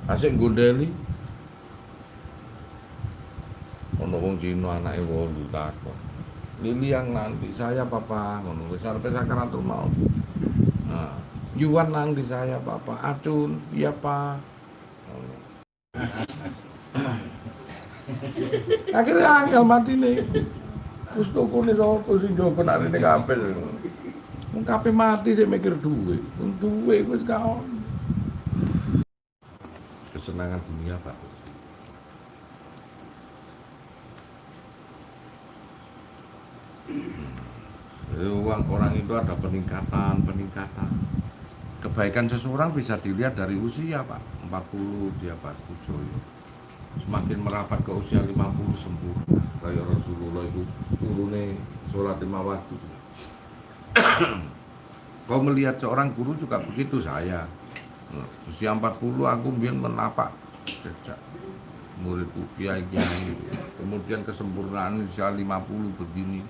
Asik gondeli. Ono wong Cina anake 8 takon. Lili yang nanti saya papa ngono wis arepe sakaratul maut. Nah, Yuan nang di saya papa, Acun, iya pak. Akhirnya angel mati nih. Terus toko nih sopo sing jogo nak rene kabeh. Wong kabeh mati sik mikir duwe. Wong duwe wis gak ono. Kesenangan dunia pak. Uang orang itu ada peningkatan. Kebaikan seseorang bisa dilihat dari usia pak. 40 dia Pak Kujoyo. Semakin merapat ke usia 50 sempurna. Kayak Rasulullah itu turune sholat 5 waktu. Kau melihat seorang guru juga begitu saya. Usia 40 aku biar menapak sejak muridku kiai-kiai. Kemudian kesempurnaan usia 50 begini.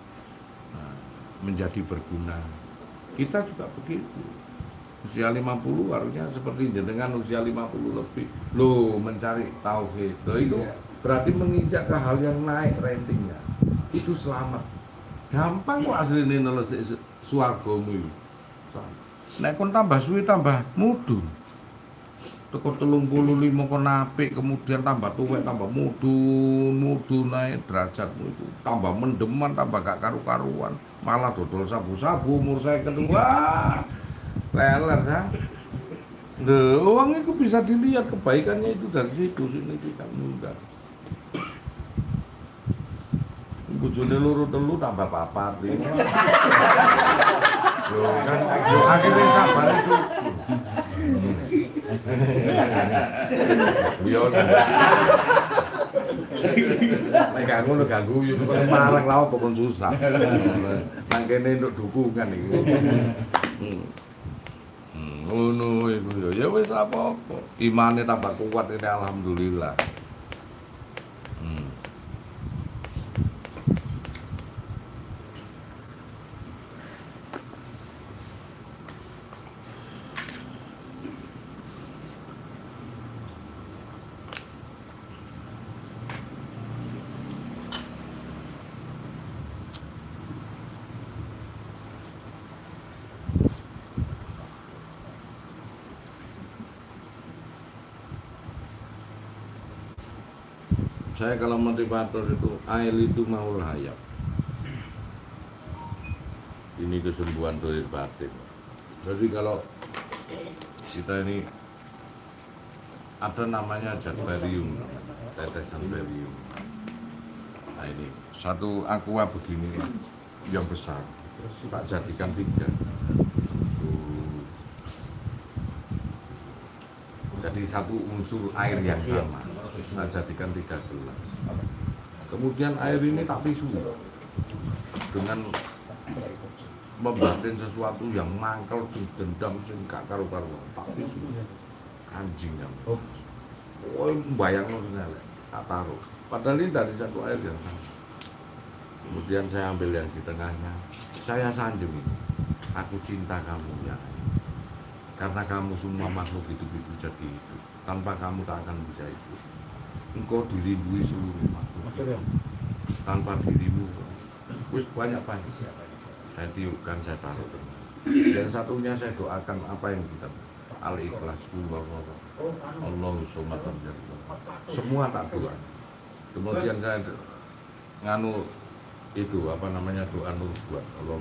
Menjadi berguna. Kita juga begitu. Usia 50 harusnya seperti dengan usia 50 lebih. Loh, mencari tauhid. Loh, itu berarti menginjak ke hal yang naik ratingnya. Itu selamat. Gampang kok asline nelesik swargamu iki. Nek kon tambah suwi tambah mudun. Teko 35 kon apik, kemudian tambah tuwek tambah mudun naik derajatmu itu. Tambah mendeman, tambah gak karu-karuan. Malah dodol sabu-sabu umur saya kedua. Leler ya. Uang itu bisa dilihat kebaikannya itu dari situ, sini tidak mudah. Bojone loro telu tambah papat. Loh kan akhirnya sabar itu. Yo. Nek ganggu lho ganggu yo marang lha opo kon susah. Nang kene untuk dukungan iki. Ngono iku yo. Ya wis apa-apa. Imane tambah kuat ini alhamdulillah. Saya kalau motivator itu air itu mau hayat. Ini kesembuhan dari batin. Jadi kalau kita ini ada namanya jadbarium, tetesan barium. Nah ini satu aqua begini yang besar, tak jadikan 3. Jadi satu unsur air yang sama. Nah, jadikan 3 gelas. Kemudian air ini tak tisu dengan membatin sesuatu yang mangkel, sing dendam, sing gak karu-karuan. Tak tisu anjing yang bayangno senelek tak taruh. Padahal ini dari satu air yang sama. Kemudian saya ambil yang di tengahnya. Saya sanjung ini. Aku cinta kamu ya. Karena kamu semua makhluk hidup-hidup jadi hidup. Tanpa kamu tak akan bisa hidup. Engkau dilindungi seluruh makhluk. Tanpa dirimu, wis banyak. Saya tiupkan, saya taruh. Dan satunya saya doakan apa yang kita Al-Ikhlas, Allahu Somad. Semua tak doa. Kemudian saya nganu itu apa namanya doa nur buat Allah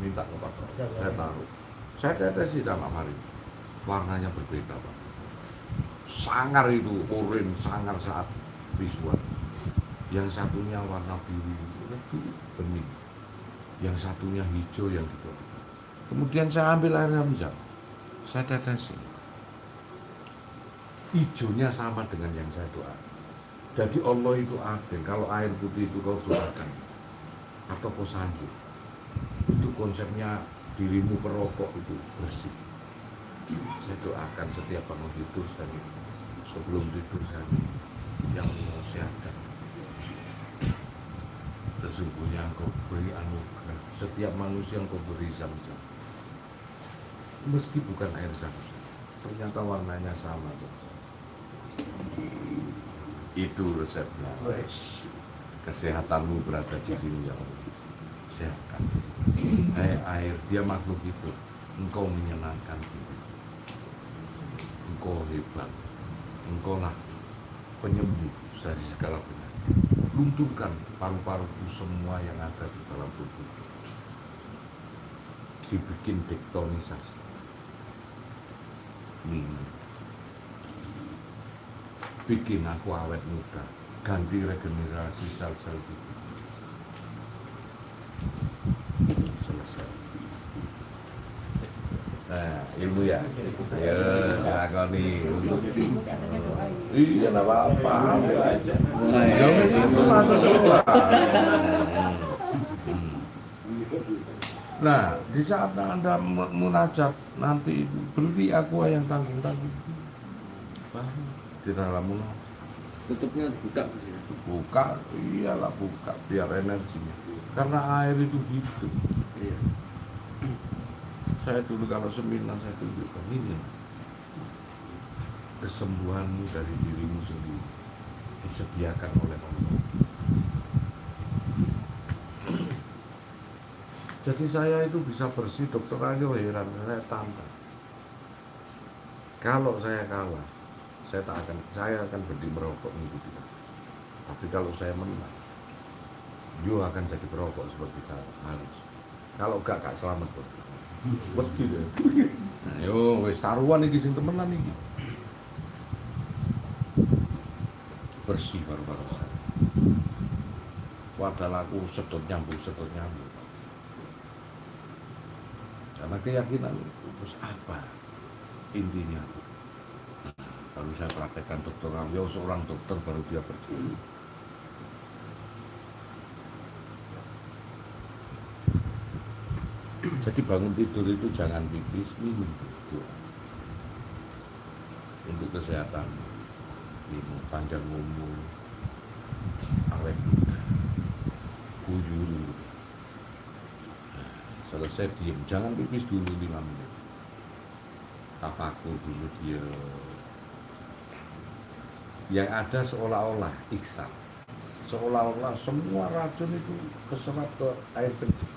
minta kepada saya taruh. Saya tetesi dalam hari warnanya berbeda Pak. Sangar itu orange, sangar saat visual. Yang satunya warna biru, bening. Yang satunya hijau yang gitu. Kemudian saya ambil air zam-zam, saya tetesi. Hijaunya sama dengan yang saya doa. Jadi Allah itu adil. Kalau air putih itu kau doakan atau kau sanjung, itu konsepnya dirimu perokok itu bersih. Saya doakan setiap bangun tidur saya, sebelum tidur saya, yang sehatkan. Sesungguhnya engkau beri anugerah setiap manusia engkau beri zam-zam. Meski bukan air zam-zam, ternyata warnanya sama, dokter. Itu resepnya. Kesehatanmu berada di sini, ya Allah. Sehatkan. Air, dia makhluk hidup. Engkau menyenangkan diri. Engkau hebat. Engkau lah penyembuh dari segala penyakit. Lunturkan paru-paruku semua yang ada di dalam tubuh. Dibikin tektonisasi. Bikin aku awet muda. Ganti regenerasi sel-sel tubuh. Selesai. Nah, ilmu ya. Ayo, lakoni. Iya, enggak apa-apa. Ambil aja. Itu masuk doa. Nah, di saat Anda munajat nanti beri aku yang tanggung-tanggung. Di dalam munajat. Tutupnya dibuka. Buka, iyalah buka biar energinya. Karena air itu hidup. Iya. Saya dulu kalau seminar saya tunjukkan ini. Kesembuhanmu dari dirimu sendiri disediakan oleh Allah. Jadi saya itu bisa bersih, dokter Ayo heran, saya tantang. Kalau saya kalah, saya akan berhenti merokok minggu depan. Tapi kalau saya menang, you akan jadi perokok seperti saya, harus. Kalau gak selamat kok. Wedi deh. Nah, yo wis taruhan iki sing temenan iki. Bersih baru-baru saya. Padahal aku sedot nyambung. Karena keyakinan itu, terus apa intinya? Kalau saya praktekkan dokter Aryo, seorang dokter baru dia percaya. Jadi bangun tidur itu jangan pipis, minum doa. Untuk kesehatan, minum panjang umur, awet muda, guyur. Selesai diem, jangan pipis dulu 5 menit. Tafakur dulu dia. Yang ada seolah-olah iksan, seolah-olah semua racun itu keserap ke air kencing.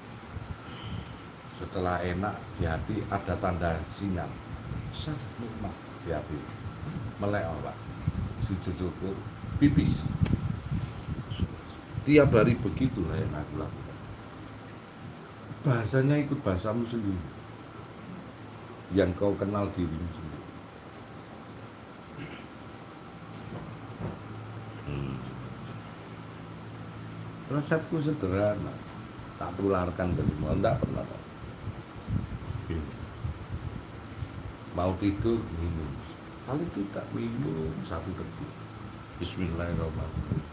Setelah enak di hati ada tanda sinyal, nikmat di hati, melek olah, si cucuku pipis. Tiap hari begitulah yang aku lakukan. Bahasanya ikut bahasamu sendiri, yang kau kenal dirimu sendiri. Resepku sederhana, tak tularkan ke semua, enggak pernah. Mau tidur minum, kalau tidak minum 1 detik. Bismillahirrahmanirrahim.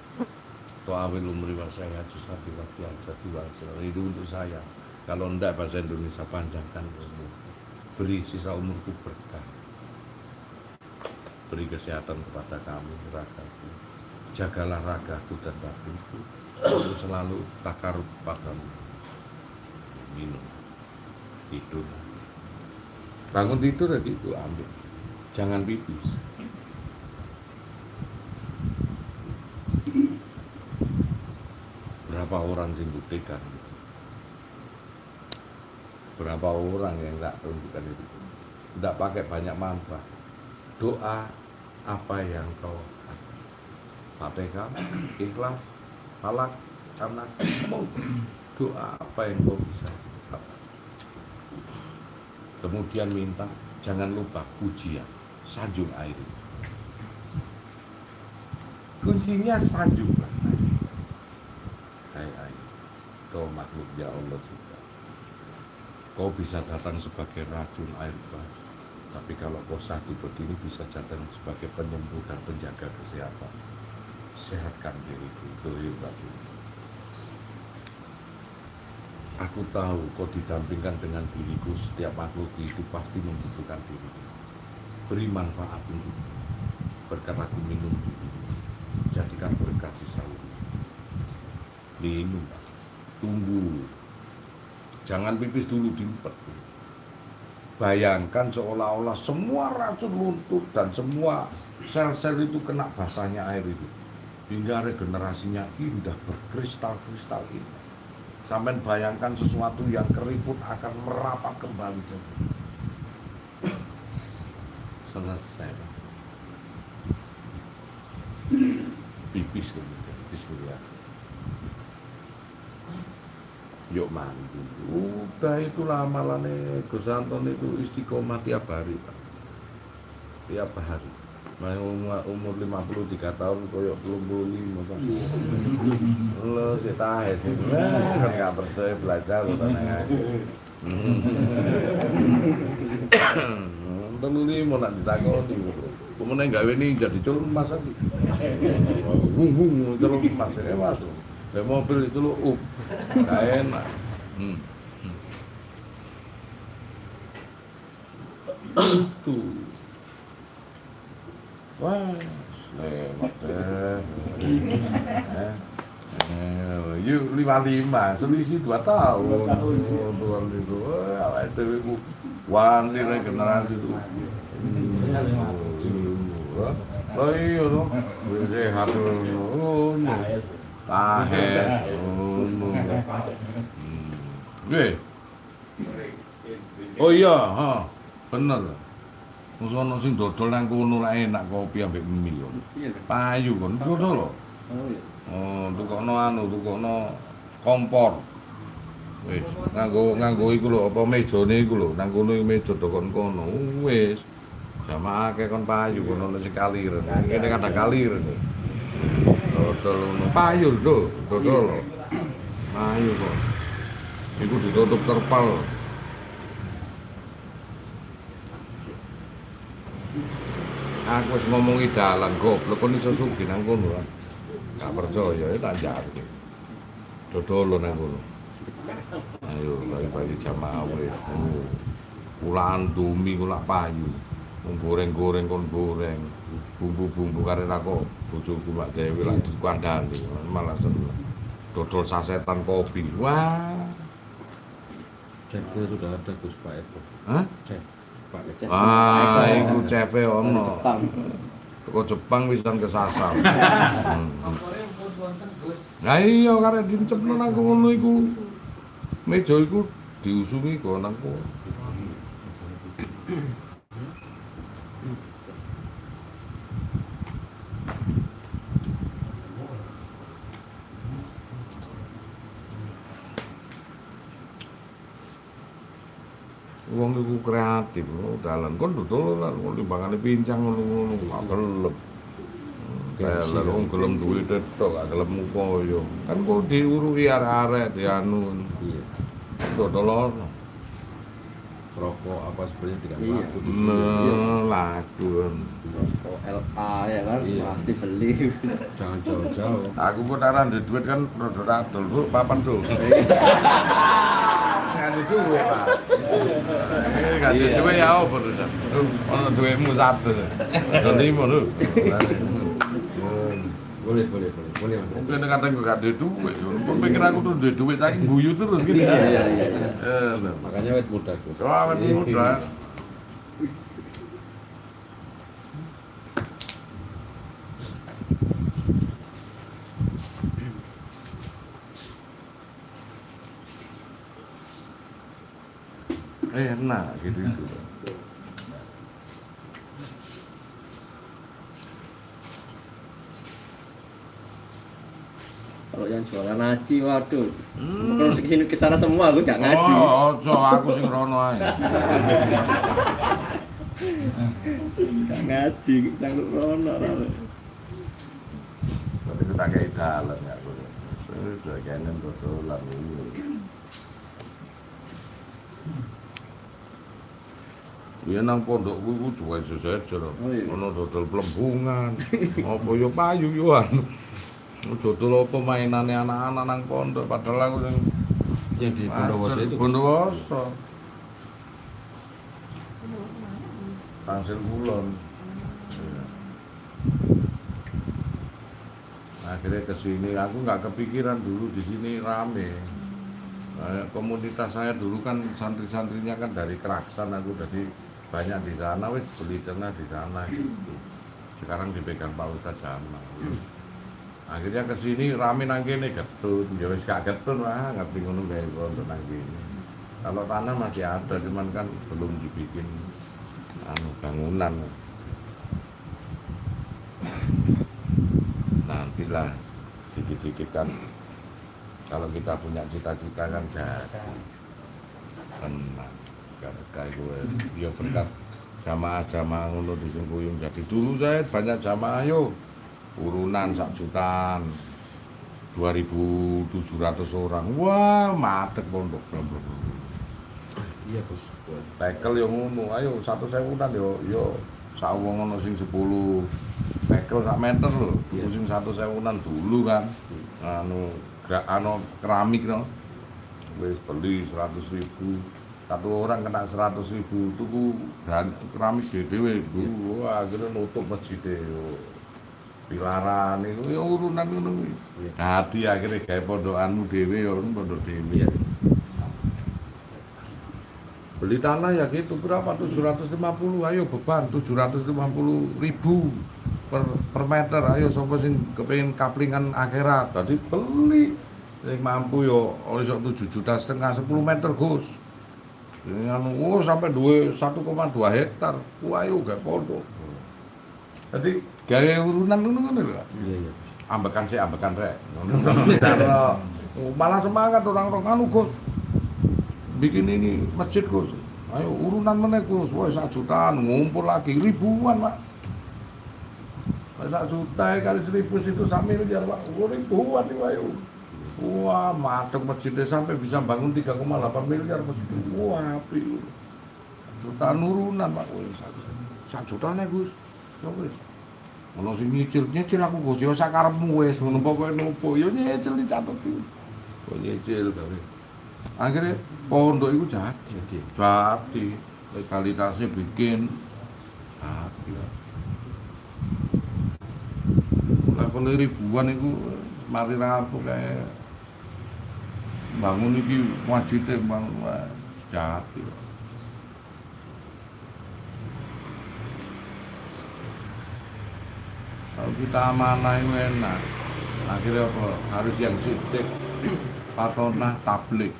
To'awil umri wa saya jisati wa tiajati wa itu untuk saya. Kalau enggak bahasa Indonesia panjangkan umur. Beri sisa umurku berkah. Beri kesehatan kepada kami, ragaku. Jagalah ragaku dan batinku. Selalu takarub padamu. Minum. Tidur. Bangun tidur ya itu ambil. Jangan pipis. Berapa orang sing buktikan? Berapa orang yang enggak tunjukkan itu? Enggak pakai banyak mantra. Doa apa yang kau Fatihah, Ikhlas, Falak, Anak, doa apa yang kau bisa. Kemudian minta, jangan lupa pujian, sanjung air. Kuncinya sanjunglah air. Hai air, kau makhluk ya Allah juga. Kau bisa datang sebagai racun air bah. Tapi kalau kau satu begini bisa datang sebagai penyembuh dan penjaga kesehatan. Sehatkan diriku, dohir bagi. Aku tahu kau didampingkan dengan diriku, setiap makhluk hidup pasti membutuhkan diriku. Beri manfaat untuk berkat aku minum diriku. Jadikan berkah sisa umur. Minum, tunggu. Jangan pipis dulu, diempet. bayangkan seolah-olah semua racun luntur dan semua sel-sel itu kena basahnya air itu. Hingga regenerasinya indah, berkristal-kristal indah. Sampai bayangkan sesuatu yang keriput akan merapat kembali saja. Selesai. Pipis kemudian, bismillah. Yuk mandi. Udah itulah amalannya Gus Anton itu istiqomah tiap hari, Pak. Tiap hari. Umur 53 tahun koyok 25 Pak. Lo sih tahe sih. Kan gak percaya belajar lo tenang aja. Telu mau nak ditakoni. Kemudian gawe ini jadi celur emas lagi. Celur emas ya mas. Kayak mobil itu lo gak enak. Tuh. Wah, lewat deh. Yuk 55, selisih 2 tahun. Tuan itu, awal itu wanti regenerasi itu. Oh iya dong, sehat dulu. Tahan. Oke. Oh iya, bener. Musono sing dodol nang kono lak enak kopi ambek mie yo. Payu kon dodol lho. Oh, tukokno kompor. Wis, nganggo iku lho apa mejane iku lho, nang kono meja dokon kono. Wis. Jamaah akeh kon payu kono sing kalir. Kene kada kalir. Dodol ngono. Payu lho, dodol lho. Payu kok. Iku ditutup terpal. Aku wis ngomongi dalan goblok kon iso sugih nang kono. Gak percaya ya tak jarke. Dodol nang kono. Ayo bagi-bagi jamaah wis. Kulaan dumi kula payu. Goreng-goreng kon goreng. Bumbu-bumbu karena kok bojoku Mbak Dewi lak dikandani malah seneng. Dodol sasetan kopi. Wah. Chefnya sudah ada Gus Pak Eko. Hah? Chef. Pak Eko. Ah, iku cefe ono. Jepang. Teko Jepang wisan kesasar. Nah iya karek dincepno nang kono iku. Meja iku diusungi kok nang kono. Wong iku kreatif lho, dalan kon dodolan kon timbangane pincang ngono-ngono gak gelem. Kayak wong gelem duwe tok gak gelem koyo. Kan kok diuruki arek-arek dianu. Iya. Dodolan. Rokok apa sebenarnya tidak Iya. laku. Laku. Rokok LA ya kan, Iya. pasti beli. Jangan jauh-jauh. Aku kok taran duit duit kan rada adol, Bu, papan tuh. Kan duwe, Pak. Kan duwe ya opo to, Cak? Ono duwemu 100. Ada 5 lho. Boleh Mas. Mungkin kadang gue gak ada duit, kok pikir aku tuh ada duit, saking guyu terus gitu. Iya. Makanya awet muda Gus. Oh, awet muda. Enak gitu. Kalau yang jualan ngaji, waduh. Kalau kesini kesana semua, lu nggak ngaji. Oh, ojo aku sing rono ae. Nggak ngaji, cangkruk rono. Tapi kita kayak dalan ya, Bu. Sudah kene dodolan iki. Ya nang pondokku iku jual sejajar. Oh, iya. Ono dodol plembungan. Apa yo payu yo anu. Dodol apa mainane anak-anak nang pondok padahal aku sing Yang di Bondowoso itu. Bondowoso. Tangsel Kulon. Iya. Akhirnya ke sini, aku nggak kepikiran dulu di sini rame. Komunitas saya dulu kan santri-santrinya kan dari Keraksan, aku jadi banyak di sana, wis beli ternak di sana gitu. Sekarang dipegang Pak Ustadz Jamal. Akhirnya ke sini rame nang kene getun, ya wis gak getun lah, ngerti ngono gawe pondok nang kene. Kalau tanah masih ada, cuman kan belum dibikin bangunan. Nantilah dikit-dikit kan, kalau kita punya cita-cita kan jadi tenang. Kayak gue, ya berkat jamaah-jamaah ngono di Sengkuyung. Jadi dulu saya banyak jamaah yo, urunan 1 jutaan, 2.700 orang. Wah, matek pondok. Iya, Bos. Tekel yo ngono, ayo 1.000-an yo sak wong ono sing 10 tekel sak meter lho, tuku sing 1.000-an dulu kan. Anu keramik no. Wis beli 100.000. Satu orang kena 100.000, tuku keramik dhewe dulu. Wah, akhirnya nutup masjid yo. Pilaran itu ya urunan ngono kuwi. Hati akhirnya gawe pondokanmu dhewe yo pondok dhewe. Beli tanah ya gitu, berapa? 750, ayo beban 750.000 per meter. Ayo sapa sing kepengin kaplingan akhirat, tadi beli. Sing mampu yo iso 7,5 juta 10 meter, Gus. Anu sampai 1,2 hektar. Wah, ayo gak pondok. Jadi gawe urunan ngono lho. Iya. Ambekan rek. Malah semangat orang-orang anu, Gus. Bikin ini masjid, Gus. Ayo urunan meneh, Gus. Wah, 1 jutaan ngumpul lagi ribuan, Pak. 1 juta kali 1.000 itu sampai miliar, Pak. Ribuan nih, ayo. Wah, madeg masjidnya sampai bisa bangun 3,8 miliar masjid. Wah, api. Jutaan urunan, Pak. Wah, 1 juta nih, Gus. Ya wis. Ono sing nyicil aku, Gus. Ya sakarepmu wis, ngono pokoke nopo. Ya nyicil dicatet iki. Kok nyicil gawe. Akhirnya pondok itu jadi legalitasnya bikin level ribuan itu mari rampung kayak bangun ini wajibnya bangun jadi kalau kita amanah itu enak. Akhirnya apa? Harus yang sidik patonah tablik.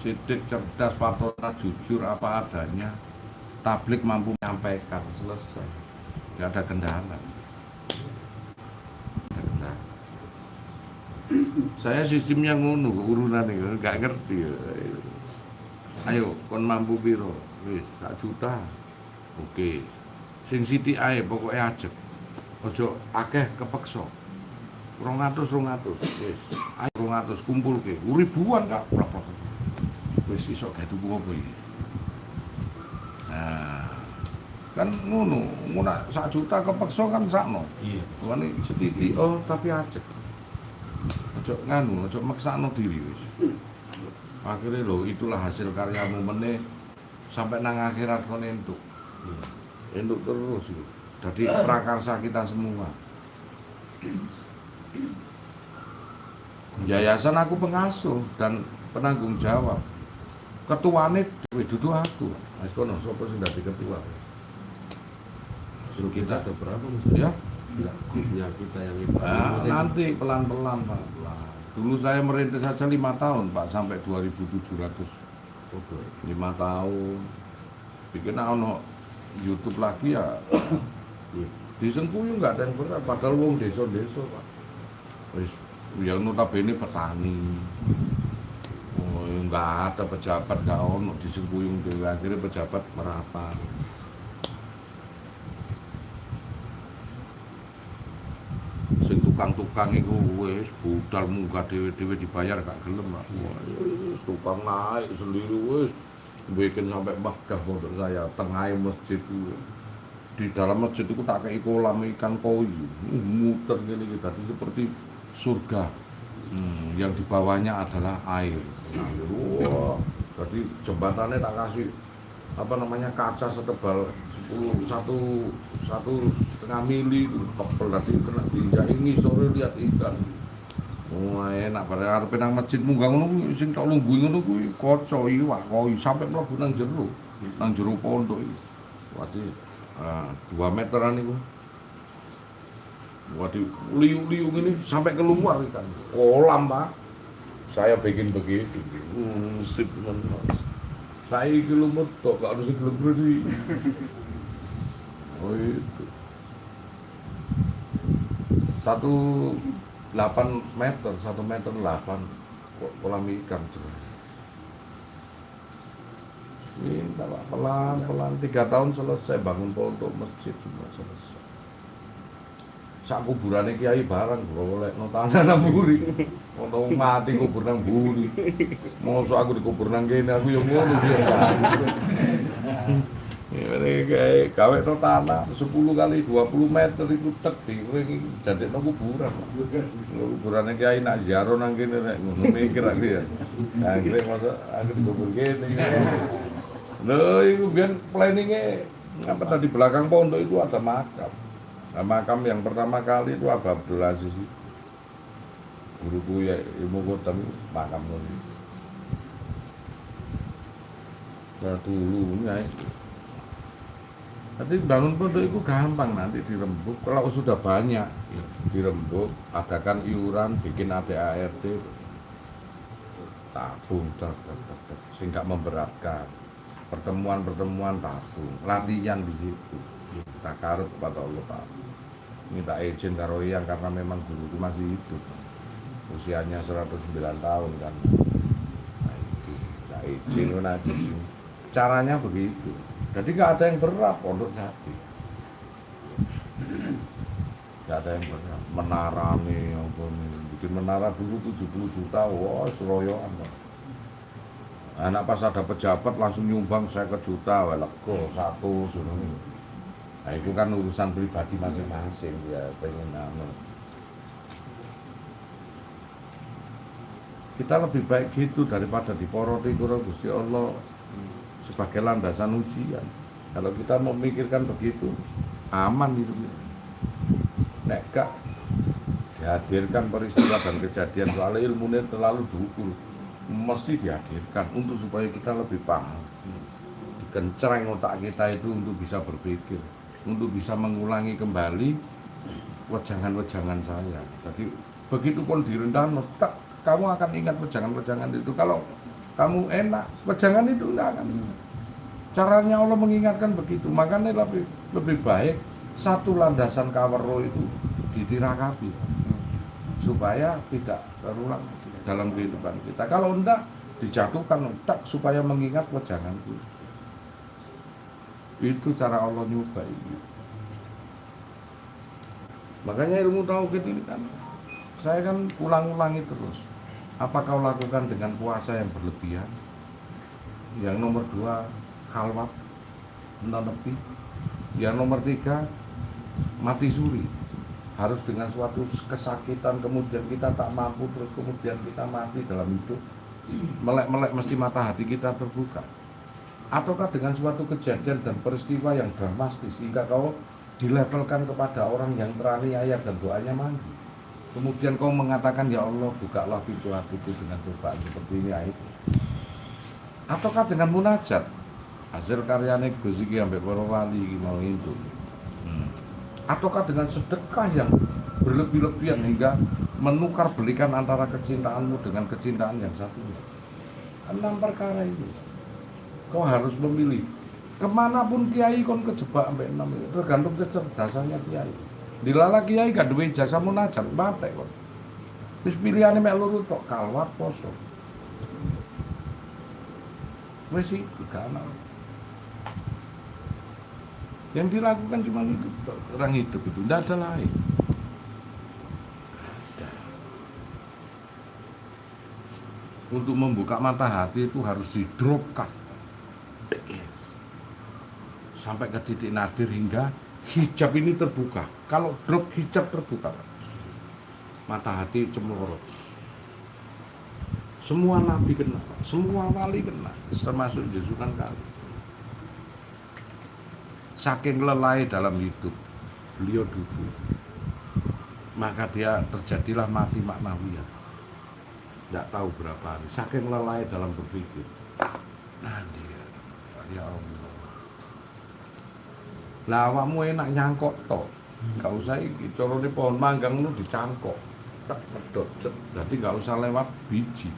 Sidik, cerdas, patonah, jujur apa adanya. Tablik mampu menyampaikan, selesai. Tidak ada kendala. Saya sistemnya ngono, urunan itu gak ngerti. Ayo, kon mampu piro? Wis, 1 juta. Oke. Sing sithik ae pokoke ajeg. Ojo akeh kepeksa. 200. Wis, ayo 200 kumpulke. Ribuan Kak. Wis iso gawe tuku apa iki? Nah, kan ngono 1 juta kepeksa kan sakno. Iya. Wani setitik tapi ajeg. Ojo nganu, ojo maksakno diri wis. Akhirnya lho itulah hasil karyamu meneh sampai nang akhirat kon entuk. Entuk terus itu. Jadi prakarsa kita semua. Yayasan aku pengasuh dan penanggung jawab. Ketuane dudu aku. Wis kono sapa sing dadi ketua. Kita ada berapa, Mas? Ya. Grupnya kita yang itu. Nanti pelan-pelan, Pak. Dulu saya merintis saja 5 tahun, Pak, sampai 2.700. 5 tahun. Bikin ono YouTube lagi ya. Di Sengkuyung nggak ada yang berat, padahal wong desa-desa, Pak. Wis ya notabene petani. Oh, nggak ada pejabat, nggak ono di Sengkuyung dhewe. Akhirnya pejabat merapat. Sing tukang-tukang iku wis budal munggah dhewe-dhewe dibayar gak gelem, Pak. Wis tukang naik sendiri wis bikin sampai megah pondok saya, tengah masjid itu. Di dalam masjid itu tak kayak kolam ikan koi, muter gini gitu, seperti surga. Yang di bawahnya adalah air. Wah, jadi jembatannya tak kasih apa namanya kaca setebal 1,5 mili tebel, nanti kena diinjak ini sore lihat ikan. Wah, enak bareng arepe nang masjid munggah ngono kuwi sing tok lungguh ngono kuwi kaca iwak koi sampe mlebu nang jero. Nang jero pondok iki. Wadi 2 meteran iku. Wadi liuk-liuk ini sampai keluar ikan. Kolam, Pak. Saya bikin begitu. Sip men. Saya iki lumut tok gak harus gelem-gelem. Oh itu. 8 meter, 1 meter 8 kolam ikan. Ini pelan-pelan 3 tahun selesai bangun pondok masjid semua selesai. Sak kuburane kiai barang golekno tanah nang mburi. Ono mati kubur nang mburi. Mosok aku dikubur nang kene aku yo ngono yo. Ini kayak gawe no tanah 10 kali 20 meter itu tek di dadekno kuburan. Kuburane kiai nak ziarah nang kene nek ngono mikir aku ya. Nah, kira masa aku dikubur kene. Lho, iku biyen planninge apa tadi belakang pondok itu ada makam. Nah, makam yang pertama kali itu Abdul Aziz. Guruku ya ilmu kotem makam ngono. Nah, dulunya itu. Nanti bangun pondok itu gampang nanti dirembuk. Kalau sudah banyak dirembuk, adakan iuran, bikin ADART, tabung, sehingga memberatkan. Pertemuan tabung, latihan di situ. Takarut kepada Allah Pak. Minta izin karo yang karena memang guru itu masih hidup. Usianya 109 tahun kan. Nah itu, minta izin aja. Caranya begitu. Jadi nggak ada yang berat pondok Jati. Nggak ada yang berat. Menara nih, apa nih. Bikin menara dulu 70 juta, wah seroyokan. Anak pas ada pejabat langsung nyumbang 50 juta, lego 1 suruh. Nah itu kan urusan pribadi masing-masing ya pengen anu. Kita lebih baik gitu daripada diporoti karo Gusti Allah sebagai landasan ujian. Kalau kita memikirkan begitu, aman hidupnya. Nek gak dihadirkan peristiwa dan kejadian soal ilmunya terlalu dukul, mesti dihadirkan untuk supaya kita lebih paham. Dikencereng otak kita itu untuk bisa berpikir, untuk bisa mengulangi kembali wejangan-wejangan saya. Jadi begitu pun direndah, tak kamu akan ingat wejangan-wejangan itu. Kalau kamu enak, wejangan itu enggak akan. Caranya Allah mengingatkan begitu. Makanya lebih baik satu landasan kawero itu ditirakapi supaya tidak terulang dalam kehidupan kita. Kalau enggak, dijatuhkan tak supaya mengingat wejangan itu. Itu cara Allah nyoba itu. Makanya ilmu tauhid ini kan saya kan ulang-ulangi terus. Apa kau lakukan dengan puasa yang berlebihan? Yang nomor 2 khalwat, nenepi. Yang nomor 3 mati suri. Harus dengan suatu kesakitan kemudian kita tak mampu terus kemudian kita mati dalam hidup. Melek-melek mesti mata hati kita terbuka. Ataukah dengan suatu kejadian dan peristiwa yang dramatis sehingga kau dilevelkan kepada orang yang teraniaya dan doanya mandi. Kemudian kau mengatakan, ya Allah, bukalah pintu hatiku dengan cobaan seperti ini itu. Ataukah dengan munajat, hasil karyane Gus iki ambek para wali iki mau itu. Ataukah dengan sedekah yang berlebih-lebihan hingga menukar belikan antara kecintaanmu dengan kecintaan yang satunya. 6 perkara itu. Kau harus memilih. Kemanapun kiai kon kejebak sampai 6 itu tergantung kecerdasannya kiai. Dilala kiai gak duwe jasa munajat, batek kok. Wis pilihane mek loro tok, kalwat poso. Wis iki gak ana. Yang dilakukan cuma itu, orang hidup itu, tidak ada lain. Untuk membuka mata hati itu harus didropkan sampai ke titik nadir hingga hijab ini terbuka. Kalau drop hijab terbuka, mata hati cemlorot. Semua nabi kena, semua wali kena, termasuk Yesus kan kali. Saking lelai dalam hidup, beliau duduk. Maka dia terjadilah mati maknawiyah. nggak tahu berapa hari, saking lelai dalam berpikir. Nah dia, ya Allah. Lah awakmu enak nyangkok tok. Nggak usah iki, carane pohon manggang nu dicangkok. Tak medot, berarti nggak usah lewat biji.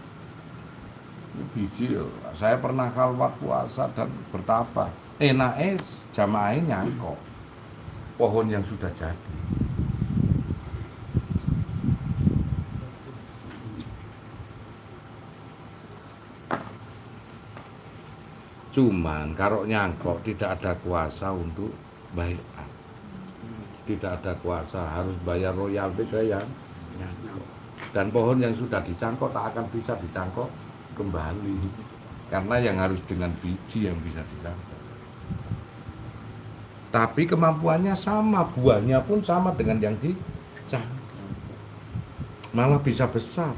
Ini biji yo. Saya pernah khalwat puasa dan bertapa. Enake jamaah nyangkok pohon yang sudah jadi. Cuman kalau nyangkok tidak ada kuasa untuk bayar. Tidak ada kuasa, harus bayar royalti ke yang nyangkok. Dan pohon yang sudah dicangkok tak akan bisa dicangkok kembali. Karena yang harus dengan biji yang bisa dicangkok. Tapi kemampuannya sama, buahnya pun sama dengan yang dicangkok. Malah bisa besar.